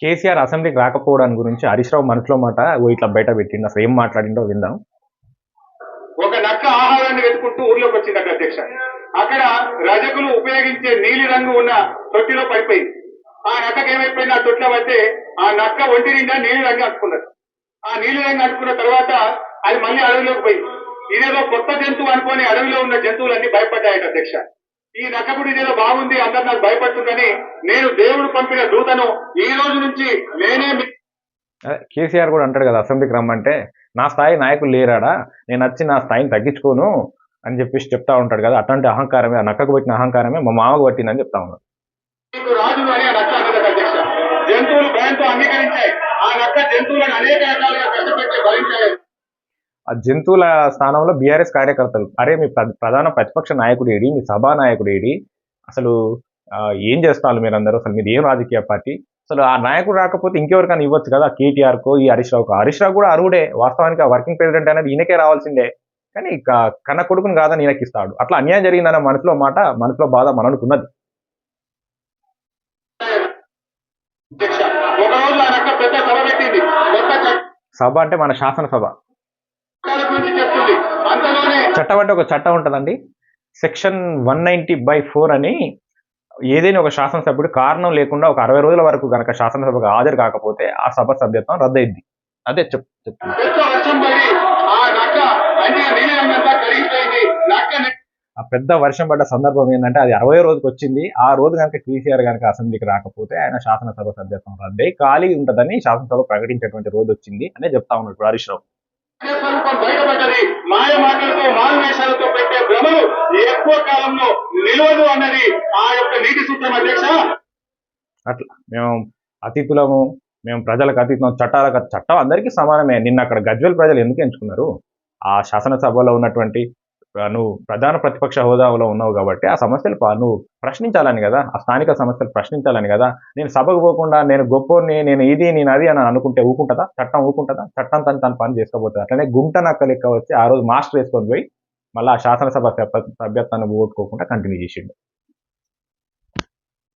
కేసీఆర్ అసెంబ్లీకి రాకపోవడానికి గురించి హరీష్ రావు మనసులో మాట ఇట్లా బయట పెట్టిండు. అసలు ఏం మాట్లాడిండో విందాం. ఒక నక్క ఆహారాన్ని వెతుకుంటూ ఊర్లోకి వచ్చింది అక్కడ అధ్యక్ష. అక్కడ రజకులు ఉపయోగించే నీలి రంగు ఉన్న తొట్టిలో పడిపోయింది. ఆ నక్కకి ఏమైపోయింది, ఆ తొట్టిలో పడితే ఆ నక్క ఒంటి నిండా నీలి రంగు అంటుకున్నది. ఆ నీలి రంగు అంటుకున్న తర్వాత అది మళ్ళీ అడవిలోకి పోయింది. ఇదేదో కొత్త జంతువు అనుకొని అడవిలో ఉన్న జంతువులన్నీ భయపడ్డాయట అధ్యక్ష. ఈ నక్కపుడు ఇదేదో బాగుంది, అందరు నాకు భయపడుతుందని నేను దేవుడు పంపిన దూతను ఈ రోజు నుంచి నేనే. కేసీఆర్ కూడా అంటాడు కదా అసెంబ్లీకి రమ్మంటే, నా స్థాయి నాయకులు లేరాడా, నేను వచ్చి నా స్థాయిని తగ్గించుకోను అని చెప్పేసి చెప్తా ఉంటాడు కదా. అట్లాంటి అహంకారమే, ఆ నక్కకు పెట్టిన అహంకారమే మా మామకు పట్టిందని చెప్తా ఉన్నాడు. రాజు అని ఆ నక్క అన్నది అధ్యక్ష. జంతువులు భయంతో అంగీకరించాయి. ఆ నక్క జంతువులను అనేక రకాలుగా కష్టపెట్టి భరించాయి. ఆ జంతువుల స్థానంలో బీఆర్ఎస్ కార్యకర్తలు, అరే మీ ప్రధాన ప్రతిపక్ష నాయకుడు ఏడి, మీ సభా నాయకుడు ఏడి, అసలు ఏం చేస్తారు మీరందరూ, అసలు మీరు ఏం రాజకీయ పార్టీ, అసలు ఆ నాయకుడు రాకపోతే ఇంకెవరికైనా ఇవ్వచ్చు కదా, కేటీఆర్కో ఈ హరీష్ రావుకో. హరీష్ రావు కూడా అర్హుడే, వాస్తవానికి ఆ వర్కింగ్ ప్రెసిడెంట్ అనేది ఈయనకే రావాల్సిందే, కానీ కన్న కొడుకుని కాదని ఈయనకి ఇస్తాడు. అట్లా అన్యాయం జరిగిందన్న మనసులో మాట, మనసులో బాధ మననుకున్నది. సభ అంటే మన శాసనసభ. చట్టం అంటే ఒక చట్టం ఉంటుందండి, సెక్షన్ 190/4 అని. ఏదైనా ఒక శాసనసభ్యుడు కారణం లేకుండా ఒక 60 రోజుల వరకు గనక శాసనసభకు హాజరు కాకపోతే ఆ సభ సభ్యత్వం రద్దయింది. అదే చెప్తుంది. ఆ పెద్ద వర్షం పడ్డ సందర్భం ఏంటంటే అది 60 రోజుకి వచ్చింది. ఆ రోజు కనుక కేసీఆర్ కనుక అసెంబ్లీకి రాకపోతే ఆయన శాసనసభ సభ్యత్వం రద్దయి ఖాళీ ఉంటుందని శాసనసభ ప్రకటించేటువంటి రోజు వచ్చింది అనే చెప్తా ఉన్నాడు హరీష్ రావు. బయటపడ్డది. మాయ మాటలతో మారువేషాలతో పెట్టే భ్రమలు ఎక్కువ కాలంలో నిలవదు అన్నది ఆ యొక్క నీతి సూత్రం అధ్యక్ష. అట్లా మేము అతిథులము, మేము ప్రజలకు అతీతం, చట్టం అందరికీ సమానమే. నిన్న అక్కడ గజ్వేల్ ప్రజలు ఎందుకు ఎంచుకున్నారు? ఆ శాసనసభలో ఉన్నటువంటి నువ్వు ప్రధాన ప్రతిపక్ష హోదాలో ఉన్నావు కాబట్టి ఆ సమస్యలు నువ్వు ప్రశ్నించాలని కదా, ఆ స్థానిక సమస్యలు ప్రశ్నించాలని కదా. నేను సభకు పోకుండా నేను గొప్పోని, నేను ఇది నేను అది అని అనుకుంటే ఊకుంటుందా? చట్టం ఊకుంటుందా? చట్టం తను పని చేసుకోబోతుంది. అట్లనే గుంట నక్క లెక్క వచ్చి ఆ రోజు మాస్టర్ వేసుకొని పోయి మళ్ళీ ఆ శాసనసభ సభ్యత్వాన్ని ఓట్టుకోకుండా కంటిన్యూ చేసిండు.